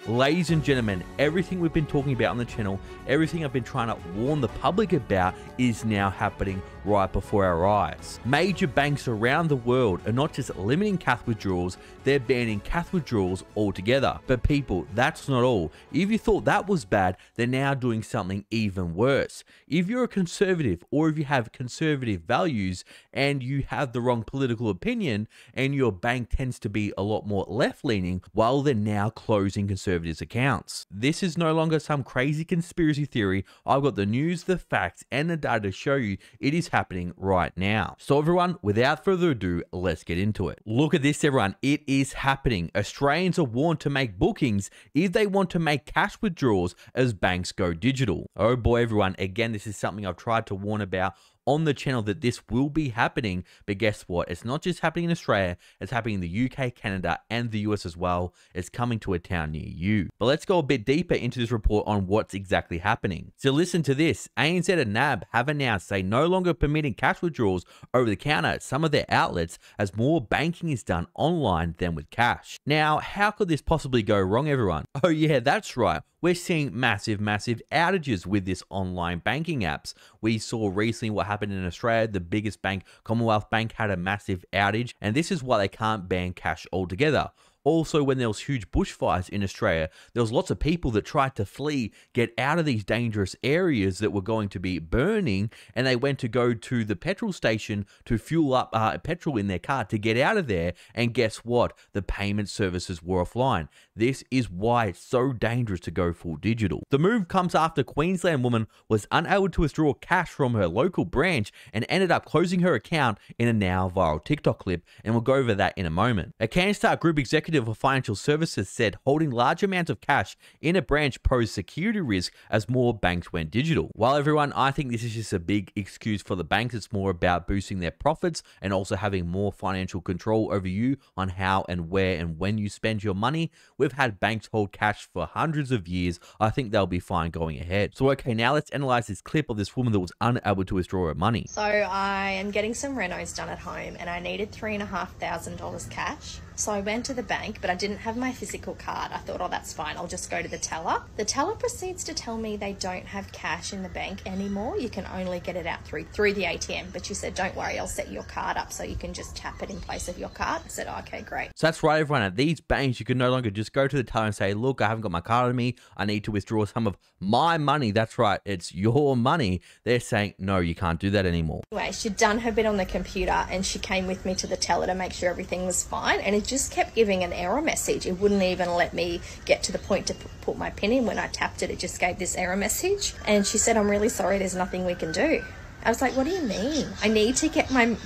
Ladies and gentlemen, everything we've been talking about on the channel, everything I've been trying to warn the public about is now happening right before our eyes. Major banks around the world are not just limiting cash withdrawals, they're banning cash withdrawals altogether. But people, that's not all. If you thought that was bad, they're now doing something even worse. If you're a conservative or if you have conservative values and you have the wrong political opinion and your bank tends to be a lot more left-leaning, well, they're now closing conservatives' accounts. This is no longer some crazy conspiracy theory. I've got the news, the facts, and the data to show you it is happening right now. So everyone, without further ado, let's get into it. Look at this, everyone. It is happening. Australians are warned to make bookings if they want to make cash withdrawals as banks go digital. Oh boy, everyone. Again, this is something I've tried to warn about on the channel that this will be happening, but guess what? It's not just happening in Australia, it's happening in the UK, Canada, and the US as well. It's coming to a town near you. But let's go a bit deeper into this report on what's exactly happening. So listen to this. ANZ and NAB have announced they no longer permitting cash withdrawals over the counter at some of their outlets as more banking is done online than with cash. Now, how could this possibly go wrong, everyone? Oh yeah, that's right. We're seeing massive outages with this online banking apps. We saw recently what happened in Australia. The biggest bank, Commonwealth Bank, had a massive outage, and this is why they can't ban cash altogether. Also, when there was huge bushfires in Australia, there was lots of people that tried to flee, get out of these dangerous areas that were going to be burning, and they went to go to the petrol station to fuel up petrol in their car to get out of there, and guess what? The payment services were offline. This is why it's so dangerous to go full digital. The move comes after a Queensland woman was unable to withdraw cash from her local branch and ended up closing her account in a now viral TikTok clip, and we'll go over that in a moment. A CanStar Group executive of financial services said holding large amounts of cash in a branch posed security risk as more banks went digital. While everyone, I think this is just a big excuse for the banks. It's more about boosting their profits and also having more financial control over you on how and where and when you spend your money. We've had banks hold cash for hundreds of years. I think they'll be fine going ahead. So okay, now let's analyze this clip of this woman that was unable to withdraw her money. So I am getting some renos done at home and I needed $3,500 cash. So I went to the bank, but I didn't have my physical card. I thought, oh, that's fine. I'll just go to the teller. The teller proceeds to tell me they don't have cash in the bank anymore. You can only get it out through the ATM. But she said, don't worry, I'll set your card up so you can just tap it in place of your card. I said, oh, okay, great. So that's right, everyone. At these banks, you can no longer just go to the teller and say, look, I haven't got my card on me. I need to withdraw some of my money. That's right. It's your money. They're saying, no, you can't do that anymore. Anyway, she'd done her bit on the computer and she came with me to the teller to make sure everything was fine. And it just kept giving an error message. It wouldn't even let me get to the point to put my pin in. When I tapped it, it just gave this error message. And she said, I'm really sorry, there's nothing we can do. I was like, what do you mean? I need to get my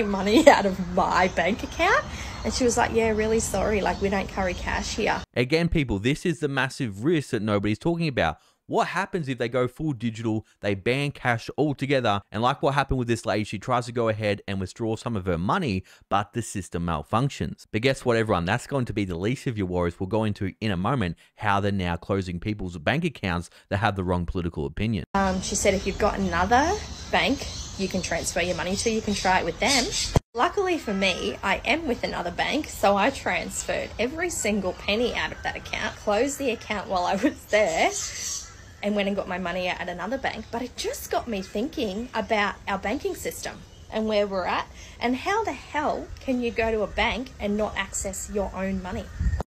money out of my bank account? And she was like, yeah, really sorry. Like, we don't carry cash here. Again, people, this is the massive risk that nobody's talking about. What happens if they go full digital, they ban cash altogether, and like what happened with this lady, she tries to go ahead and withdraw some of her money, but the system malfunctions. But guess what, everyone? That's going to be the least of your worries. We'll go into in a moment how they're now closing people's bank accounts that have the wrong political opinion. She said if you've got another bank you can transfer your money to, you can try it with them. Luckily for me, I am with another bank, so I transferred every single penny out of that account, closed the account while I was there, and went and got my money out at another bank. But it just got me thinking about our banking system and where we're at, and how the hell can you go to a bank and not access your own money?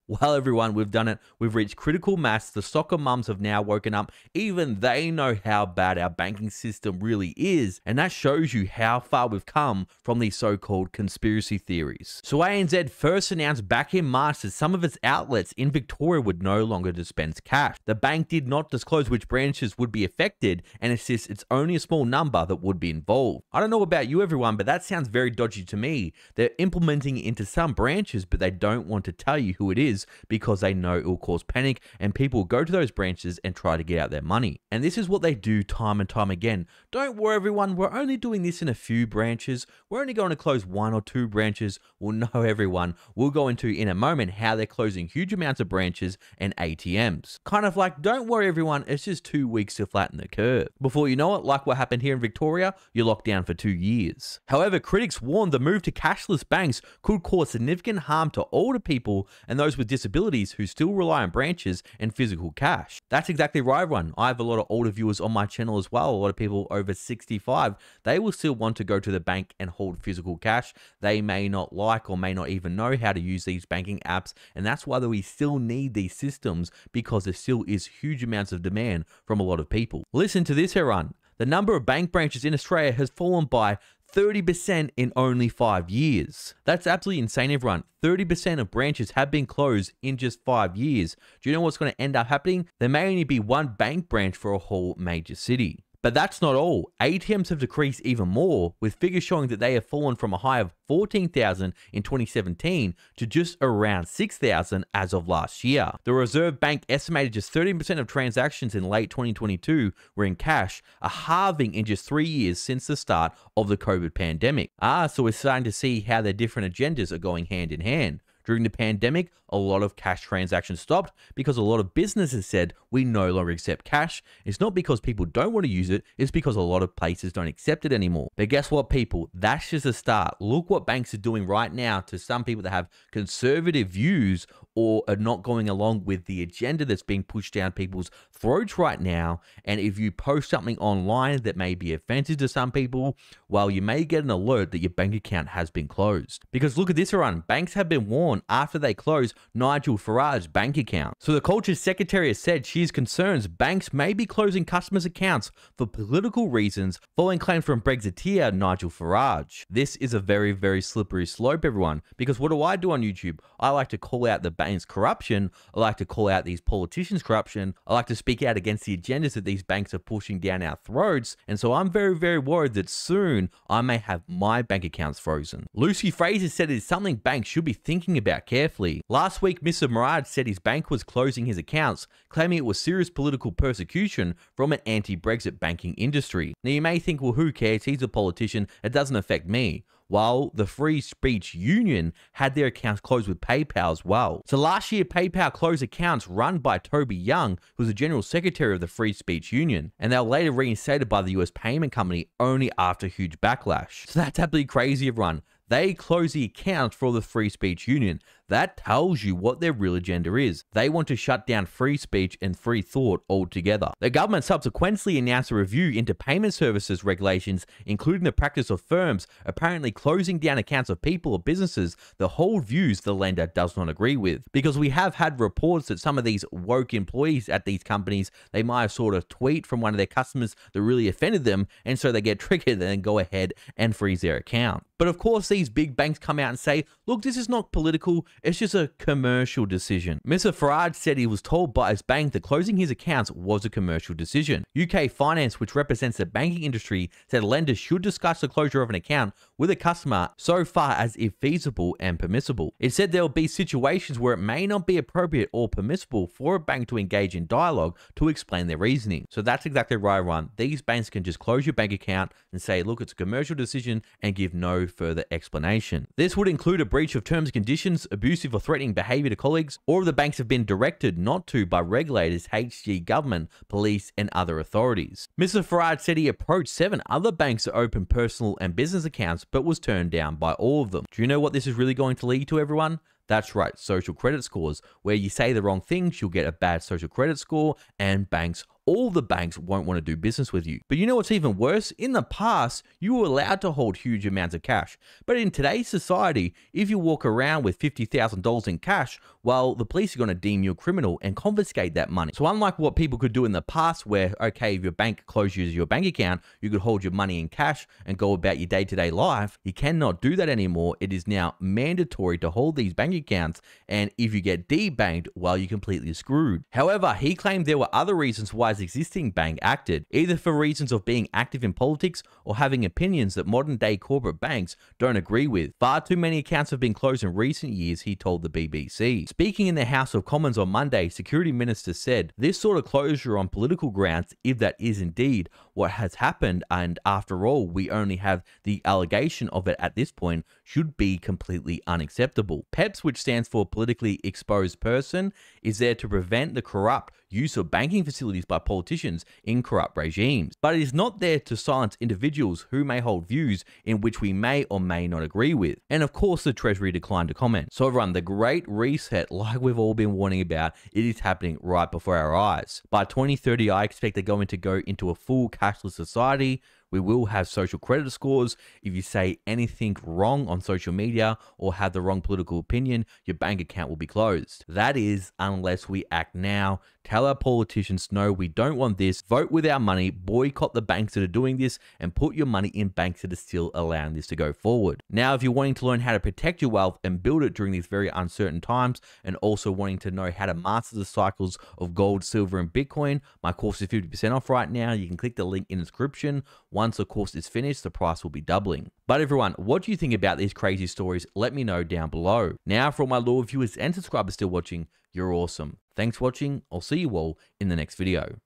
Well, everyone, we've done it. We've reached critical mass. The soccer mums have now woken up. Even they know how bad our banking system really is. And that shows you how far we've come from these so-called conspiracy theories. So ANZ first announced back in March that some of its outlets in Victoria would no longer dispense cash. The bank did not disclose which branches would be affected and insists it's only a small number that would be involved. I don't know about you, everyone, but that sounds very dodgy to me. They're implementing it into some branches, but they don't want to tell you who it is because they know it will cause panic and people will go to those branches and try to get out their money. And this is what they do time and time again. Don't worry, everyone, we're only doing this in a few branches. We're only going to close 1 or 2 branches. Well, no, everyone. We'll go into in a moment how they're closing huge amounts of branches and ATMs. Kind of like, don't worry, everyone, it's just 2 weeks to flatten the curve. Before you know it, like what happened here in Victoria, you're locked down for 2 years. However, critics warned the move to cashless banks could cause significant harm to older people and those with disabilities who still rely on branches and physical cash. That's exactly right, everyone. I have a lot of older viewers on my channel as well. A lot of people over 65. They will still want to go to the bank and hold physical cash. They may not like or may not even know how to use these banking apps, and that's why we still need these systems, because there still is huge amounts of demand from a lot of people. Listen to this, everyone. The number of bank branches in Australia has fallen by 30% in only 5 years. That's absolutely insane, everyone. 30% of branches have been closed in just 5 years. Do you know what's going to end up happening? There may only be one bank branch for a whole major city. But that's not all. ATMs have decreased even more, with figures showing that they have fallen from a high of 14,000 in 2017 to just around 6,000 as of last year. The Reserve Bank estimated just 13% of transactions in late 2022 were in cash, a halving in just 3 years since the start of the COVID pandemic. So we're starting to see how their different agendas are going hand in hand. During the pandemic, a lot of cash transactions stopped because a lot of businesses said we no longer accept cash. It's not because people don't want to use it, it's because a lot of places don't accept it anymore. But guess what, people? That's just a start. Look what banks are doing right now to some people that have conservative views or are not going along with the agenda that's being pushed down people's throats right now. And if you post something online that may be offensive to some people, well, you may get an alert that your bank account has been closed. Because look at this, everyone. Banks have been warned after they closed Nigel Farage's bank account. So the Culture Secretary has said she is concerned banks may be closing customers' accounts for political reasons following claims from Brexiteer Nigel Farage. This is a very, very slippery slope, everyone, because what do I do on YouTube? I like to call out the bank's corruption. I like to call out these politicians' corruption. I like to speak out against the agendas that these banks are pushing down our throats. And so I'm very, very worried that soon I may have my bank accounts frozen. Lucy Fraser said it is something banks should be thinking about carefully. Last week, Mr. Murad said his bank was closing his accounts, claiming it was serious political persecution from an anti-Brexit banking industry. Now you may think, well, who cares? He's a politician. It doesn't affect me. While the Free Speech Union had their accounts closed with PayPal as well. So last year, PayPal closed accounts run by Toby Young, who was the General Secretary of the Free Speech Union, and they were later reinstated by the US payment company only after huge backlash. So that's absolutely crazy, everyone. They close the accounts for the Free Speech Union. That tells you what their real agenda is. They want to shut down free speech and free thought altogether. The government subsequently announced a review into payment services regulations, including the practice of firms apparently closing down accounts of people or businesses that hold views the lender does not agree with. Because we have had reports that some of these woke employees at these companies, they might have sort of tweet from one of their customers that really offended them, and so they get triggered and then go ahead and freeze their account. But of course, these big banks come out and say, look, this is not political, it's just a commercial decision. Mr. Farage said he was told by his bank that closing his accounts was a commercial decision. UK Finance, which represents the banking industry, said lenders should discuss the closure of an account with a customer so far as if feasible and permissible. It said there will be situations where it may not be appropriate or permissible for a bank to engage in dialogue to explain their reasoning. So that's exactly right, Ron. These banks can just close your bank account and say, look, it's a commercial decision, and give no further explanation. This would include a breach of terms and conditions, abusive or threatening behavior to colleagues, or if the banks have been directed not to by regulators, HG government, police, and other authorities. Mr. Farage said he approached 7 other banks to open personal and business accounts, but was turned down by all of them. Do you know what this is really going to lead to, everyone? That's right, social credit scores. Where you say the wrong things, you'll get a bad social credit score, and all the banks won't want to do business with you. But you know what's even worse? In the past, you were allowed to hold huge amounts of cash. But in today's society, if you walk around with $50,000 in cash, well, the police are going to deem you a criminal and confiscate that money. So unlike what people could do in the past where, okay, if your bank closes your bank account, you could hold your money in cash and go about your day-to-day life, you cannot do that anymore. It is now mandatory to hold these bank accounts, and if you get debanked, well, you're completely screwed. However, he claimed there were other reasons why his existing bank acted, either for reasons of being active in politics or having opinions that modern-day corporate banks don't agree with. Far too many accounts have been closed in recent years, he told the BBC. Speaking in the House of Commons on Monday, Security Minister said, this sort of closure on political grounds, if that is indeed what has happened, and after all, we only have the allegation of it at this point, should be completely unacceptable. PEPS, which stands for Politically Exposed Person, is there to prevent the corrupt use of banking facilities by politicians in corrupt regimes. But it is not there to silence individuals who may hold views in which we may or may not agree with. And of course, the Treasury declined to comment. So everyone, the Great Reset, like we've all been warning about, it is happening right before our eyes. By 2030, I expect they're going to go into a full cashless society. We will have social credit scores. If you say anything wrong on social media or have the wrong political opinion, your bank account will be closed. That is, unless we act now. Tell our politicians, no, we don't want this. Vote with our money, boycott the banks that are doing this, and put your money in banks that are still allowing this to go forward. Now, if you're wanting to learn how to protect your wealth and build it during these very uncertain times, and also wanting to know how to master the cycles of gold, silver, and Bitcoin, my course is 50% off right now. You can click the link in the description. Once the course is finished, the price will be doubling. But everyone, what do you think about these crazy stories? Let me know down below. Now, for all my loyal viewers and subscribers still watching, you're awesome. Thanks for watching. I'll see you all in the next video.